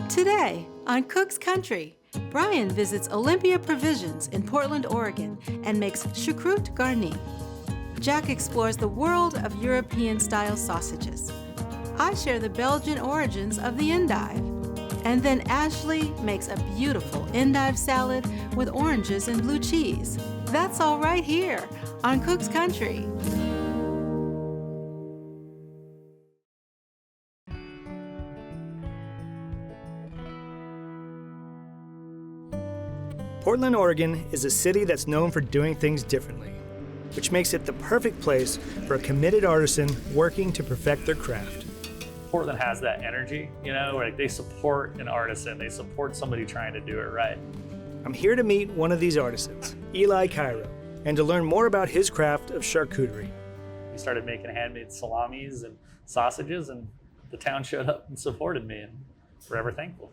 Today on Cook's Country, Bryan visits Olympia Provisions in Portland, Oregon, and makes Choucroute Garnie. Jack explores the world of European-style sausages. I share the Belgian origins of the Endive. And then Ashley makes a beautiful Endive salad with oranges and blue cheese. That's all right here on Cook's Country. Portland, Oregon is a city that's known for doing things differently, which makes it the perfect place for a committed artisan working to perfect their craft. Portland has that energy, you know, where they support an artisan, they support somebody trying to do it right. I'm here to meet one of these artisans, Eli Cairo, and to learn more about his craft of charcuterie. We started making handmade salamis and sausages, and the town showed up and supported me, and forever thankful.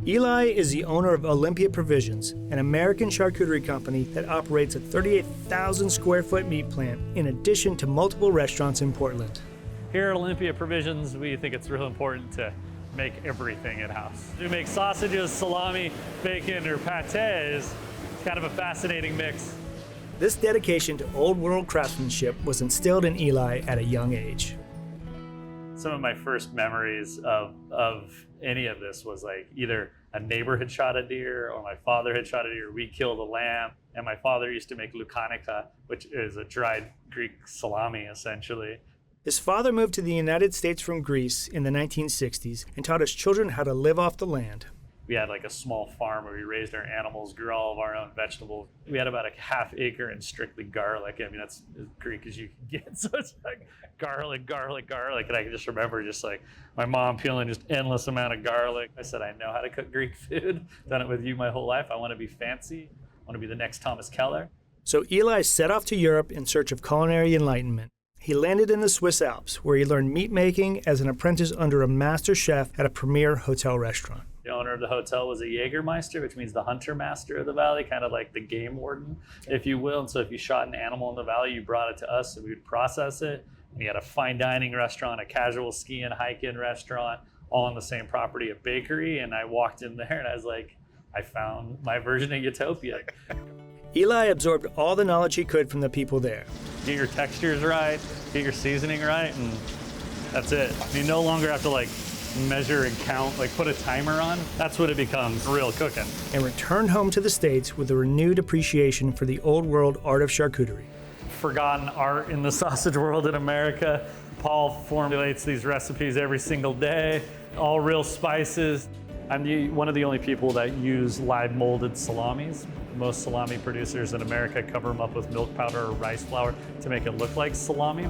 Eli is the owner of Olympia Provisions, an American charcuterie company that operates a 38,000 square foot meat plant in addition to multiple restaurants in Portland. Here at Olympia Provisions, we think it's real important to make everything in-house. We make sausages, salami, bacon, or pâtés. It's kind of a fascinating mix. This dedication to old world craftsmanship was instilled in Eli at a young age. Some of my first memories of any of this was like either a neighbor had shot a deer or my father had shot a deer. We killed a lamb, and my father used to make lukanica, which is a dried Greek salami essentially. His father moved to the United States from Greece in the 1960s and taught his children how to live off the land. We had like a small farm where we raised our animals, grew all of our own vegetables. We had about a half acre and strictly garlic. I mean, that's as Greek as you can get. So it's like garlic. And I can just remember just like my mom peeling just endless amount of garlic. I said, I know how to cook Greek food. Done it with you my whole life. I want to be fancy. I want to be the next Thomas Keller. So Eli set off to Europe in search of culinary enlightenment. He landed in the Swiss Alps, where he learned meat making as an apprentice under a master chef at a premier hotel restaurant. The owner of the hotel was a Jägermeister, which means the hunter master of the valley, kind of like the game warden, if you will. And so if you shot an animal in the valley, you brought it to us and we would process it. And he had a fine dining restaurant, a casual ski and hike-in restaurant, all on the same property, a bakery. And I walked in there and I was like, I found my version of utopia. Eli absorbed all the knowledge he could from the people there. Get your textures right, get your seasoning right, and that's it. You no longer have to like measure and count, like put a timer on. That's what it becomes, real cooking. And returned home to the States with a renewed appreciation for the old world art of charcuterie. Forgotten art in the sausage world in America. Paul formulates these recipes every single day, all real spices. I'm one of the only people that use live molded salamis. Most salami producers in America cover them up with milk powder or rice flour to make it look like salami.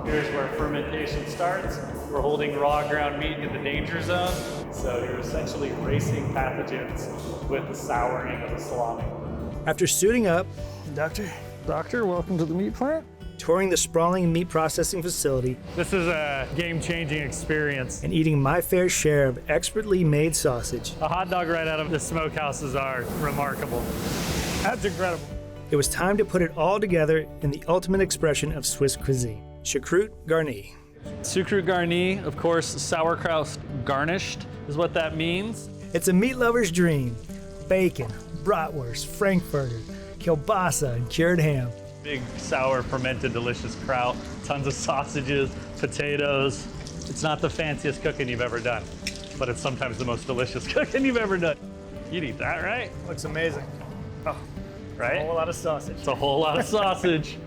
Here's where fermentation starts. We're holding raw ground meat in the danger zone. So you're essentially racing pathogens with the souring of the salami. After suiting up, Doctor, welcome to the meat plant. Touring the sprawling meat processing facility, This is a game-changing experience. and eating my fair share of expertly made sausage, A hot dog right out of the smokehouses are remarkable. That's incredible. it was time to put it all together in the ultimate expression of Swiss cuisine, Choucroute Garnie. Choucroute Garnie, of course, sauerkraut garnished is what that means. It's a meat lover's dream. Bacon, bratwurst, frankfurter, kielbasa, and cured ham. Big, sour, fermented, delicious kraut, tons of sausages, potatoes. It's not the fanciest cooking you've ever done, but it's sometimes the most delicious cooking you've ever done. You'd eat that, right? Looks amazing. Oh, Right? a whole lot of sausage. It's a whole lot of sausage.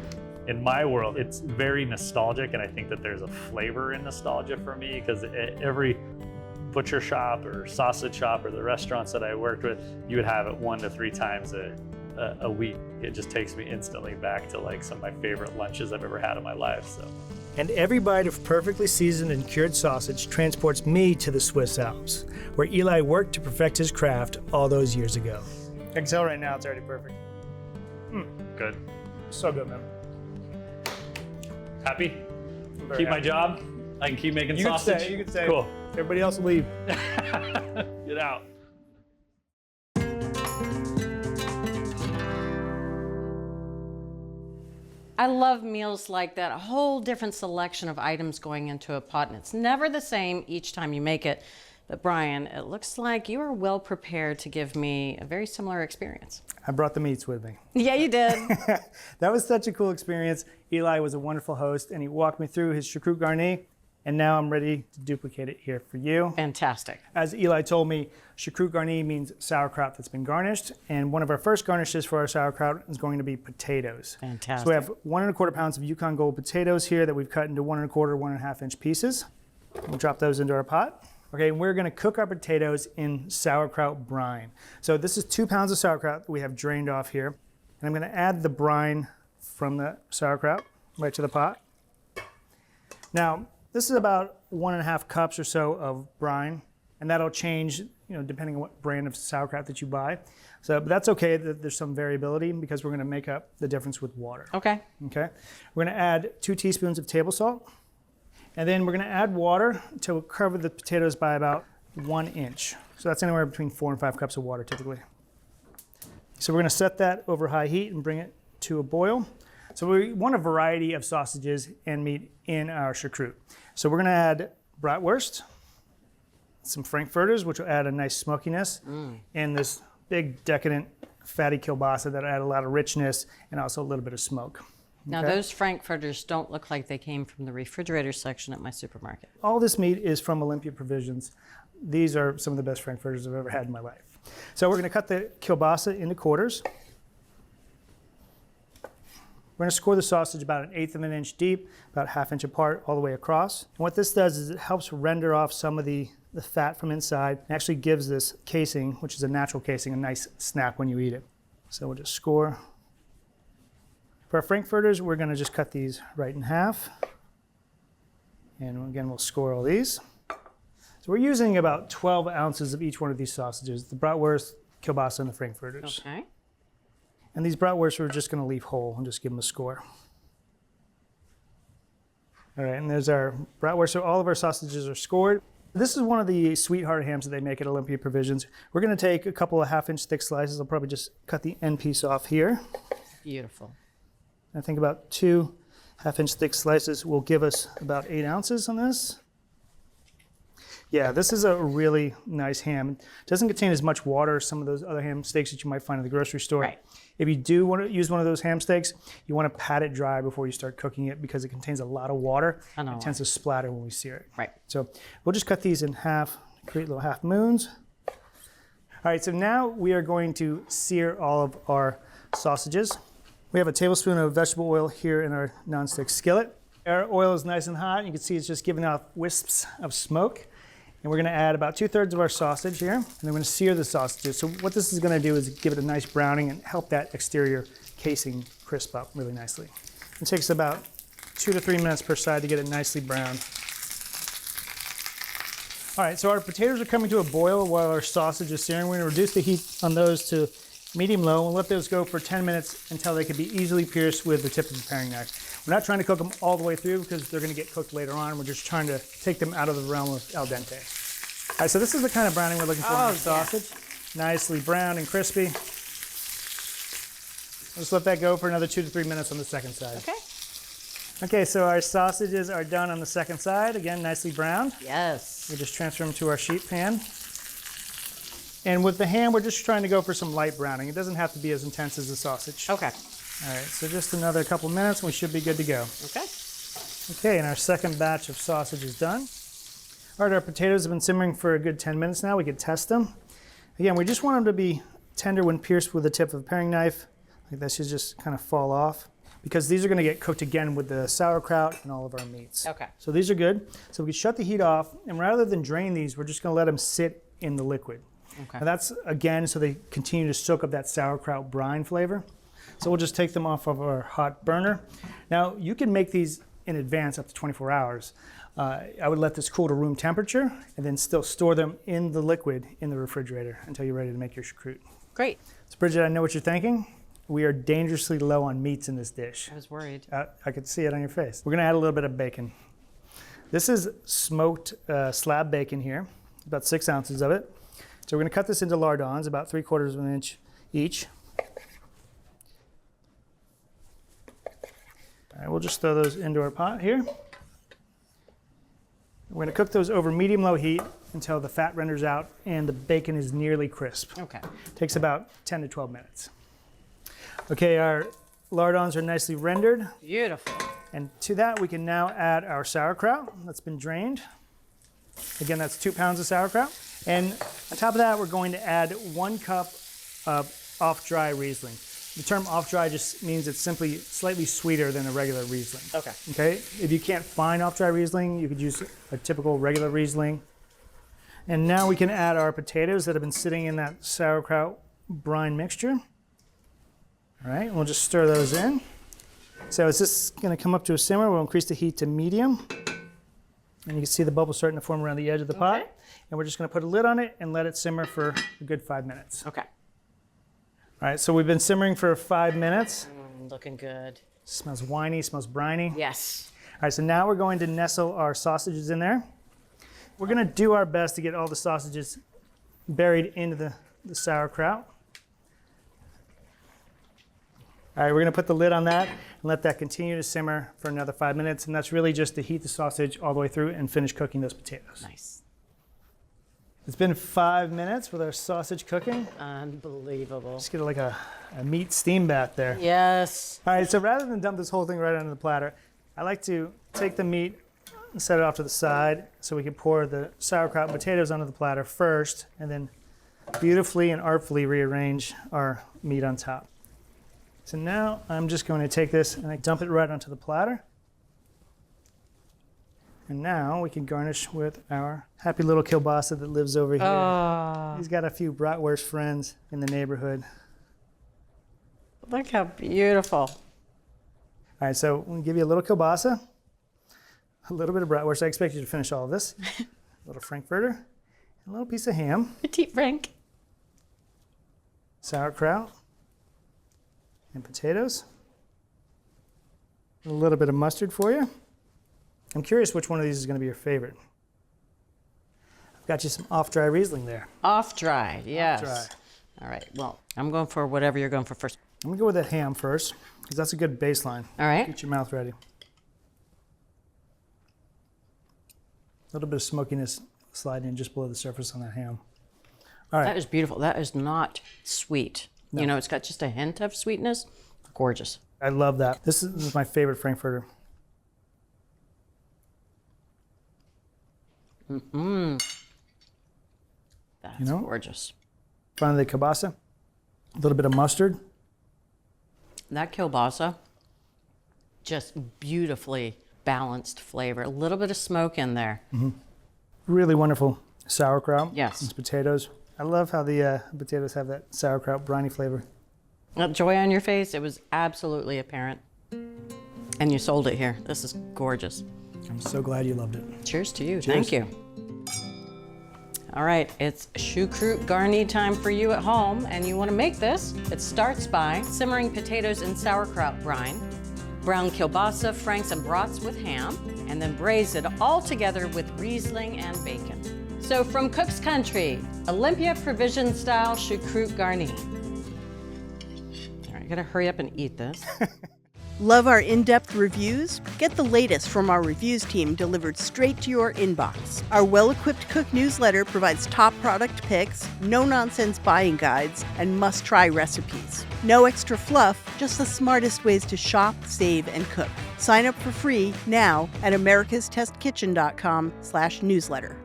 In my world, it's very nostalgic, and I think that there's a flavor in nostalgia for me because every butcher shop or sausage shop or the restaurants that I worked with, you would have it 1 to 3 times a week. It just takes me instantly back to like some of my favorite lunches I've ever had in my life. So. And every bite of perfectly seasoned and cured sausage transports me to the Swiss Alps, where Eli worked to perfect his craft all those years ago. I can tell right now it's already perfect. Good. So good, man. Happy? Keep my job? I can keep making sausage? You could say. Cool. Everybody else will leave. Get out. I love meals like that, a whole different selection of items going into a pot, and it's never the same each time you make it, But Bryan, it looks like you are well prepared to give me a very similar experience. I brought the meats with me. Yeah, you did. That was such a cool experience. Eli was a wonderful host, and he walked me through his Choucroute Garnie, and now I'm ready to duplicate it here for you. Fantastic. As Eli told me, Choucroute Garnie means sauerkraut that's been garnished, and one of our first garnishes for our sauerkraut is going to be potatoes. Fantastic. So we have 1 1/4 pounds of Yukon Gold potatoes here that we've cut into 1 1/4, 1 1/2 inch pieces. We'll drop those into our pot. Okay, and we're gonna cook our potatoes in sauerkraut brine. So this is 2 pounds of sauerkraut that we have drained off here. And I'm gonna add the brine from the sauerkraut right to the pot. Now, this is about 1 1/2 cups or so of brine, and that'll change, depending on what brand of sauerkraut that you buy. So, but that's okay that there's some variability because we're gonna make up the difference with water. Okay. Okay, we're gonna add 2 teaspoons of table salt. And then we're going to add water to cover the potatoes by about 1 inch. So that's anywhere between 4 and 5 cups of water typically. So we're going to set that over high heat and bring it to a boil. So we want a variety of sausages and meat in our choucroute. So we're going to add bratwurst, some frankfurters, which will add a nice smokiness, and this big decadent fatty kielbasa that will add a lot of richness and also a little bit of smoke. Now, Okay. those frankfurters don't look like they came from the refrigerator section at my supermarket. All this meat is from Olympia Provisions. These are some of the best frankfurters I've ever had in my life. So we're going to cut the kielbasa into quarters. We're going to score the sausage about 1/8 of an inch deep, about 1/2 inch apart all the way across. And what this does is it helps render off some of the fat from inside and actually gives this casing, which is a natural casing, a nice snap when you eat it. So we'll just score. For our frankfurters, we're going to just cut these right in half. And again, we'll score all these. So we're using about 12 ounces of each one of these sausages, the bratwurst, kielbasa, and the frankfurters. Okay. And these bratwursts we're just going to leave whole and just give them a score. All right, and there's our bratwurst. So all of our sausages are scored. This is one of the sweetheart hams that they make at Olympia Provisions. We're going to take a couple of 1/2 inch thick slices. I'll probably just cut the end piece off here. Beautiful. I think about 2 1/2 inch thick slices will give us about 8 ounces on this. Yeah, this is a really nice ham. It doesn't contain as much water as some of those other ham steaks that you might find at the grocery store. Right. If you do want to use one of those ham steaks, you want to pat it dry before you start cooking it because it contains a lot of water. I know. It tends to splatter when we sear it. Right. So we'll just cut these in half, create little half moons. All right, so now we are going to sear all of our sausages. We have a tablespoon of vegetable oil here in our nonstick skillet. Our oil is nice and hot. You can see it's just giving off wisps of smoke. And we're going to add about 2/3 of our sausage here. And then we're going to sear the sausages. So what this is going to do is give it a nice browning and help that exterior casing crisp up really nicely. It takes about 2 to 3 minutes per side to get it nicely browned. All right, so our potatoes are coming to a boil while our sausage is searing. We're going to reduce the heat on those to medium-low and let those go for 10 minutes until they can be easily pierced with the tip of the paring knife. We're not trying to cook them all the way through because they're going to get cooked later on. We're just trying to take them out of the realm of al dente. All right, so this is the kind of browning we're looking for in our sausage. Nicely browned and crispy. Just let that go for another 2 to 3 minutes on the second side. Okay. Okay, so our sausages are done on the second side. Again, nicely browned. Yes. We just transfer them to our sheet pan. And with the ham, we're just trying to go for some light browning. It doesn't have to be as intense as the sausage. Okay. All right, so just another couple minutes and we should be good to go. Okay. Okay, and our second batch of sausage is done. All right, our potatoes have been simmering for a good 10 minutes now. We can test them. Again, we just want them to be tender when pierced with the tip of a paring knife. Like that should just kind of fall off because these are going to get cooked again with the sauerkraut and all of our meats. Okay. So these are good. So we can shut the heat off, and rather than drain these, we're just going to let them sit in the liquid. Okay. Now that's, again, so they continue to soak up that sauerkraut brine flavor. So we'll just take them off of our hot burner. Now, you can make these in advance up to 24 hours. I would let this cool to room temperature and then still store them in the liquid in the refrigerator until you're ready to make your choucroute. Great. So Bridget, I know what you're thinking. We are dangerously low on meats in this dish. I was worried. I could see it on your face. We're gonna add a little bit of bacon. This is smoked slab bacon here, about 6 ounces of it. So we're gonna cut this into lardons, about 3/4 of an inch each. All right, we'll just throw those into our pot here. We're gonna cook those over medium-low heat until the fat renders out and the bacon is nearly crisp. Okay. Takes about 10 to 12 minutes. Okay, our lardons are nicely rendered. Beautiful. And to that, we can now add our sauerkraut that's been drained. Again, that's 2 pounds of sauerkraut. And on top of that, we're going to add 1 cup of off-dry Riesling. The term off-dry just means it's simply slightly sweeter than a regular Riesling. Okay. Okay? If you can't find off-dry Riesling, you could use a typical regular Riesling. And now we can add our potatoes that have been sitting in that sauerkraut brine mixture. All right, we'll just stir those in. So it's just gonna come up to a simmer. We'll increase the heat to medium. And you can see the bubbles starting to form around the edge of the pot. And we're just gonna put a lid on it and let it simmer for a good 5 minutes. Okay. All right, so we've been simmering for 5 minutes. Looking good. Smells winey, smells briny. Yes. All right, so now we're going to nestle our sausages in there. We're gonna do our best to get all the sausages buried into the sauerkraut. All right, we're gonna put the lid on that and let that continue to simmer for another 5 minutes. And that's really just to heat the sausage all the way through and finish cooking those potatoes. Nice. It's been 5 minutes with our sausage cooking. Unbelievable. Just get like a meat steam bath there. Yes. All right, so rather than dump this whole thing right onto the platter, I like to take the meat and set it off to the side so we can pour the sauerkraut and potatoes onto the platter first and then beautifully and artfully rearrange our meat on top. So now I'm just going to take this and I dump it right onto the platter. And now we can garnish with our happy little kielbasa that lives over here. Oh, He's got a few bratwurst friends in the neighborhood. look how beautiful. All right, so we'll give you a little kielbasa, a little bit of bratwurst. I expect you to finish all of this. A little frankfurter, a little piece of ham, Petite Frank. sauerkraut, and potatoes. A little bit of mustard for you. I'm curious which one of these is going to be your favorite. I've got you some off-dry Riesling there. Off-dried, yes. Off-dry. All right, well, I'm going for whatever you're going for first. I'm going to go with that ham first, because that's a good baseline. All right. Get your mouth ready. A little bit of smokiness sliding in just below the surface on that ham. All right. That is beautiful. That is not sweet. No. You know, it's got just a hint of sweetness. Gorgeous. I love that. This is my favorite frankfurter. That's You know? gorgeous. Finally, the kielbasa. A little bit of mustard. That kielbasa, just beautifully balanced flavor. A little bit of smoke in there. Really wonderful sauerkraut. Yes. These potatoes. I love how the potatoes have that sauerkraut briny flavor. That joy on your face, it was absolutely apparent. And you sold it here. This is gorgeous. I'm so glad you loved it. Cheers to you. Cheers. Thank you. All right, it's choucroute garni time for you at home, and you want to make this. It starts by simmering potatoes in sauerkraut brine, brown kielbasa, franks, and brats with ham, and then braise it all together with Riesling and bacon. So from Cook's Country, Olympia Provisions style choucroute garni. All right, gotta hurry up and eat this. Love our in-depth reviews? Get the latest from our reviews team delivered straight to your inbox. Our well-equipped cook newsletter provides top product picks, no-nonsense buying guides, and must-try recipes. No extra fluff, just the smartest ways to shop, save, and cook. Sign up for free now at americastestkitchen.com/newsletter.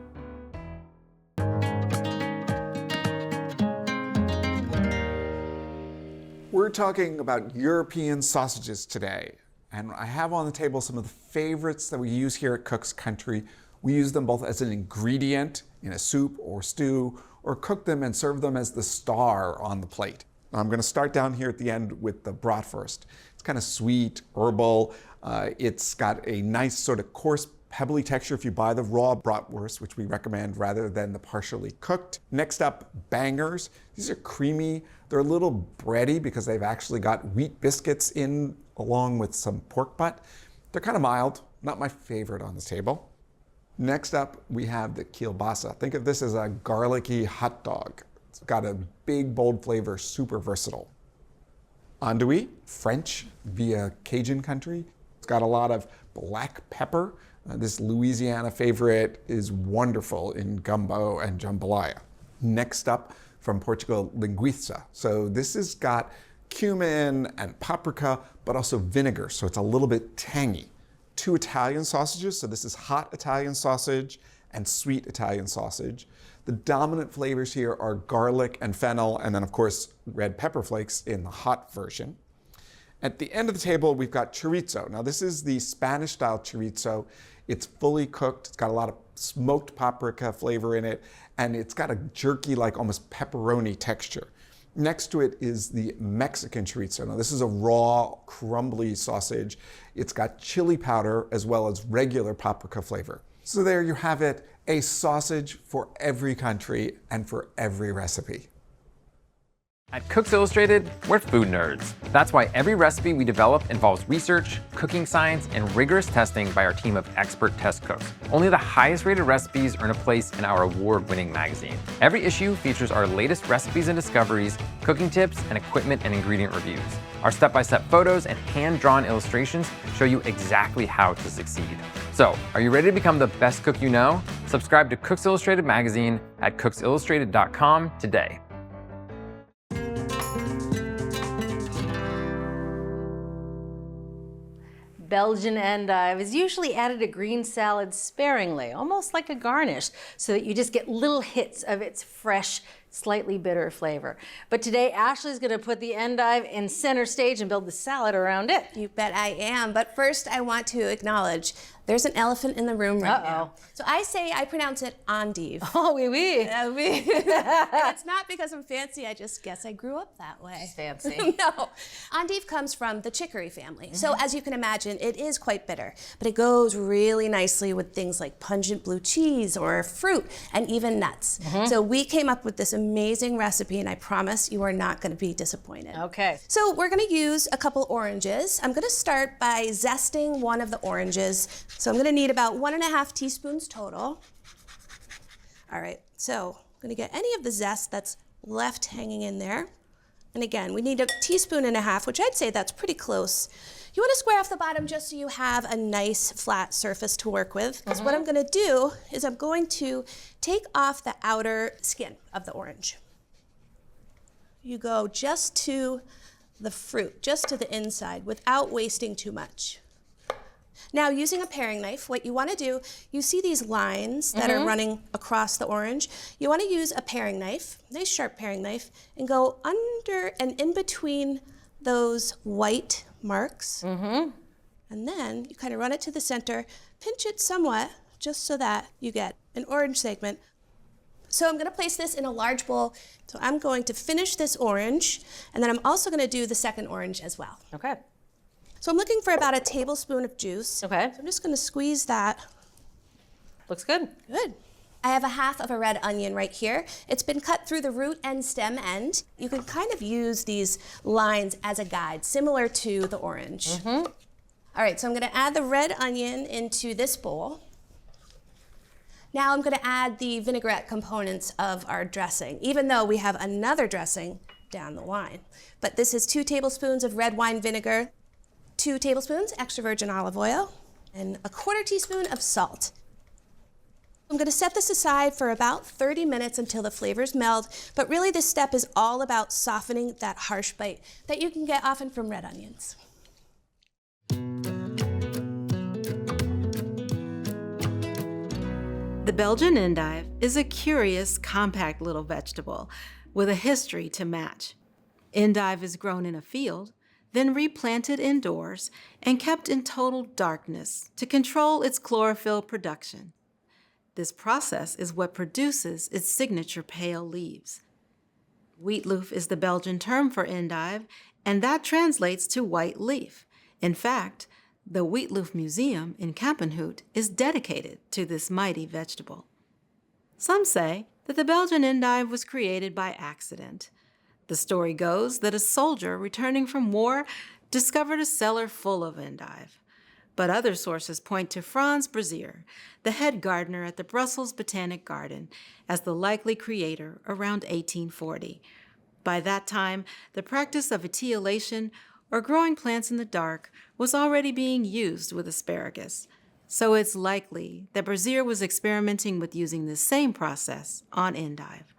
We're talking about European sausages today, and I have on the table some of the favorites that we use here at Cook's Country. We use them both as an ingredient in a soup or stew, or cook them and serve them as the star on the plate. I'm going to start down here at the end with the bratwurst. It's kind of sweet, herbal. It's got a nice sort of coarse, pebbly texture if you buy the raw bratwurst, which we recommend rather than the partially cooked. Next up, bangers. These are creamy. They're a little bready because they've actually got wheat biscuits in along with some pork butt. They're kind of mild, not my favorite on the table. Next up, we have the kielbasa. Think of this as a garlicky hot dog. It's got a big, bold flavor, super versatile. Andouille, French via Cajun country. It's got a lot of black pepper, This Louisiana favorite is wonderful in gumbo and jambalaya. Next up, from Portugal, linguiça. So this has got cumin and paprika, but also vinegar, so it's a little bit tangy. 2 Italian sausages, so this is hot Italian sausage and sweet Italian sausage. The dominant flavors here are garlic and fennel, and then of course red pepper flakes in the hot version. At the end of the table, we've got chorizo. Now this is the Spanish style chorizo. It's fully cooked, it's got a lot of smoked paprika flavor in it, and it's got a jerky, like almost pepperoni texture. Next to it is the Mexican chorizo. Now this is a raw, crumbly sausage. It's got chili powder as well as regular paprika flavor. So there you have it, a sausage for every country and for every recipe. At Cooks Illustrated, we're food nerds. That's why every recipe we develop involves research, cooking science, and rigorous testing by our team of expert test cooks. Only the highest rated recipes earn a place in our award-winning magazine. Every issue features our latest recipes and discoveries, cooking tips, and equipment and ingredient reviews. Our step-by-step photos and hand-drawn illustrations show you exactly how to succeed. So, are you ready to become the best cook you know? Subscribe to Cooks Illustrated magazine at cooksillustrated.com today. Belgian endive is usually added to green salad sparingly, almost like a garnish, so that you just get little hits of its fresh, slightly bitter flavor. But today, Ashley's gonna put the endive in center stage and build the salad around it. You bet I am, but first I want to acknowledge there's an elephant in the room right now. So I pronounce it endive. Oh, oui, oui. And it's not because I'm fancy, I just guess I grew up that way. Fancy. No. Endive comes from the chicory family. So as you can imagine, it is quite bitter, but it goes really nicely with things like pungent blue cheese or fruit and even nuts. So we came up with this amazing recipe, and I promise you are not going to be disappointed. Okay. So we're going to use a couple oranges. I'm going to start by zesting one of the oranges. So I'm going to need about 1.5 teaspoons total. All right, so I'm going to get any of the zest that's left hanging in there. And again, we need 1.5 teaspoons, which I'd say that's pretty close. You want to square off the bottom just so you have a nice flat surface to work with. Because what I'm going to do is I'm going to take off the outer skin of the orange. You go just to the fruit, just to the inside, without wasting too much. Now, using a paring knife, what you want to do, you see these lines that are running across the orange. You want to use a paring knife, nice sharp paring knife, and go under and in between those white marks. And then you kind of run it to the center, pinch it somewhat, just so that you get an orange segment. So I'm going to place this in a large bowl. So I'm going to finish this orange, and then I'm also going to do the second orange as well. Okay. So I'm looking for about 1 tablespoon of juice. Okay. So I'm just going to squeeze that. Looks good. Good. I have 1/2 of a red onion right here. It's been cut through the root and stem end. You can kind of use these lines as a guide, similar to the orange. All right, so I'm going to add the red onion into this bowl. Now I'm going to add the vinaigrette components of our dressing, even though we have another dressing down the line. But this is 2 tablespoons of red wine vinegar, 2 tablespoons extra virgin olive oil, and 1/4 teaspoon of salt. I'm going to set this aside for about 30 minutes until the flavors meld, but really this step is all about softening that harsh bite that you can get often from red onions. The Belgian endive is a curious, compact little vegetable with a history to match. Endive is grown in a field, then replanted indoors and kept in total darkness to control its chlorophyll production. This process is what produces its signature pale leaves. Wheatloaf is the Belgian term for endive, and that translates to white leaf. In fact, the Wheatloaf Museum in Kampenhout is dedicated to this mighty vegetable. Some say that the Belgian endive was created by accident. The story goes that a soldier returning from war discovered a cellar full of endive. But other sources point to Franz Brazier, the head gardener at the Brussels Botanic Garden, as the likely creator around 1840. By that time, the practice of etiolation, or growing plants in the dark, was already being used with asparagus. So it's likely that Brazier was experimenting with using the same process on Endive.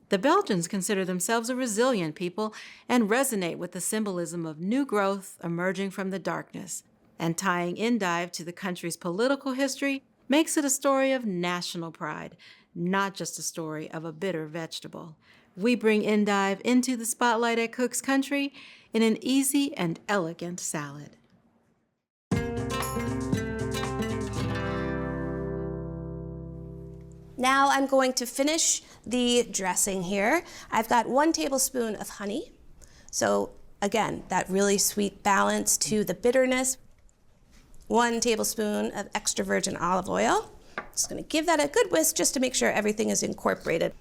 The Belgians consider themselves a resilient people and resonate with the symbolism of new growth emerging from the darkness. And tying Endive to the country's political history makes it a story of national pride, not just a story of a bitter vegetable. We bring Endive into the spotlight at Cook's Country in an easy and elegant salad. Now I'm going to finish the dressing here. I've got 1 tablespoon of honey. So again, that really sweet balance to the bitterness. 1 tablespoon of extra virgin olive oil. Just gonna give that a good whisk just to make sure everything is incorporated.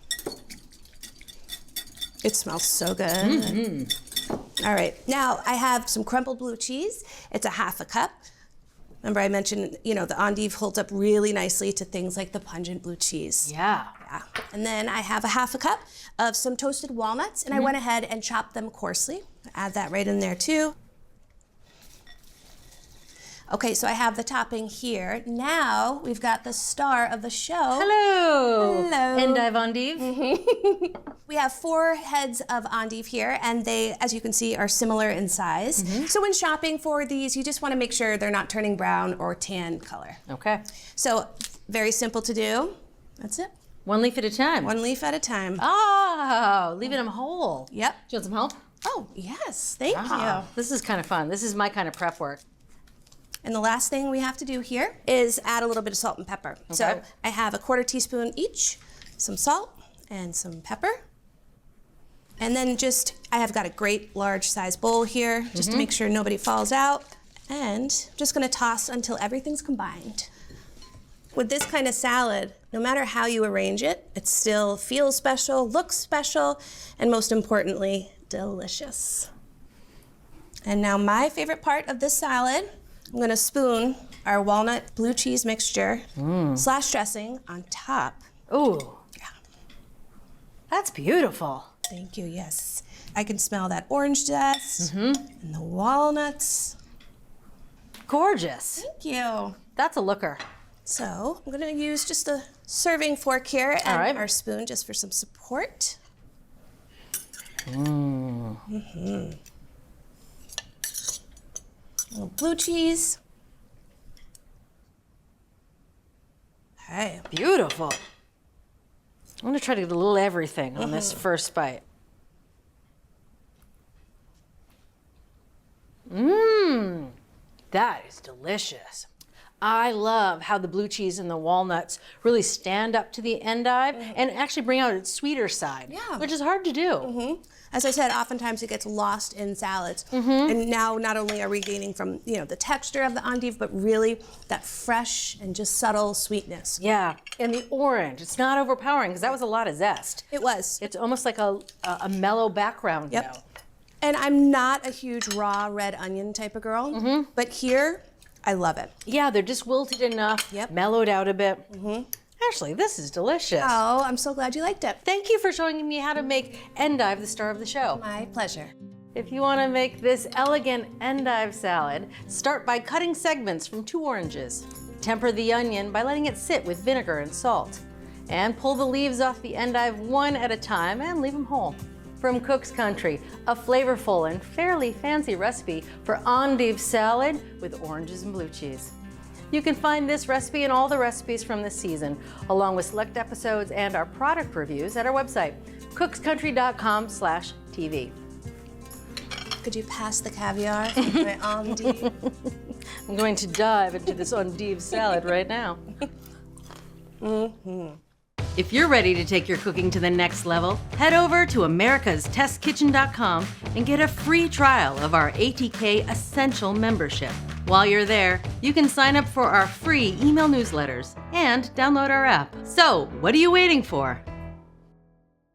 It smells so good. Mm-hmm. All right, now I have some crumbled blue cheese. It's a 1/2 cup. Remember I mentioned, the endive holds up really nicely to things like the pungent blue cheese. Yeah. And then I have a 1/2 cup of some toasted walnuts, and I went ahead and chopped them coarsely. Add that right in there too. Okay, so I have the topping here. Now we've got the star of the show. Hello. Hello. Endive endive. We have 4 heads of endive here, and they, as you can see, are similar in size. So when shopping for these, you just want to make sure they're not turning brown or tan color. Okay. So very simple to do. That's it. 1 leaf at a time. 1 leaf at a time. Oh, leaving them whole. Yep. Do you want some help? Oh, yes. Thank Wow. you. This is kind of fun. This is my kind of prep work. And the last thing we have to do here is add a little bit of salt and pepper. Okay. So I have a 1/4 teaspoon each, some salt and some pepper. And then I have got a great large size bowl here, just to make sure nobody falls out. And I'm just gonna toss until everything's combined. With this kind of salad, no matter how you arrange it, it still feels special, looks special, and most importantly, delicious. And now my favorite part of this salad, I'm gonna spoon our walnut blue cheese mixture / dressing on top. Ooh. Yeah. That's beautiful. Thank you, yes. I can smell that orange zest and the walnuts. Gorgeous. Thank you. That's a looker. So I'm gonna use just a serving fork here and All right. our spoon just for some support. A little blue cheese. Okay. Beautiful. I'm gonna try to get a little everything on this first bite. Mmm, that is delicious. I love how the blue cheese and the walnuts really stand up to the endive and actually bring out its sweeter side, which is hard to do. As I said, oftentimes it gets lost in salads. And now not only are we gaining from the texture of the endive, but really that fresh and just subtle sweetness. Yeah, and the orange, it's not overpowering because that was a lot of zest. It was. It's almost like a mellow background Yep. note. And I'm not a huge raw red onion type of girl, but here, I love it. Yeah, they're just wilted enough, mellowed out a bit. Ashley, this is delicious. Oh, I'm so glad you liked it. Thank you for showing me how to make endive the star of the show. My pleasure. If you want to make this elegant endive salad, start by cutting segments from 2 oranges. Temper the onion by letting it sit with vinegar and salt. And pull the leaves off the endive 1 at a time and leave them whole. From Cook's Country, a flavorful and fairly fancy recipe for endive salad with oranges and blue cheese. You can find this recipe and all the recipes from this season, along with select episodes and our product reviews at our website, cookscountry.com/TV. Could you pass the caviar for my endive? I'm going to dive into this endive salad right now. If you're ready to take your cooking to the next level, head over to americastestkitchen.com and get a free trial of our ATK Essential membership. While you're there, you can sign up for our free email newsletters and download our app. So, what are you waiting for?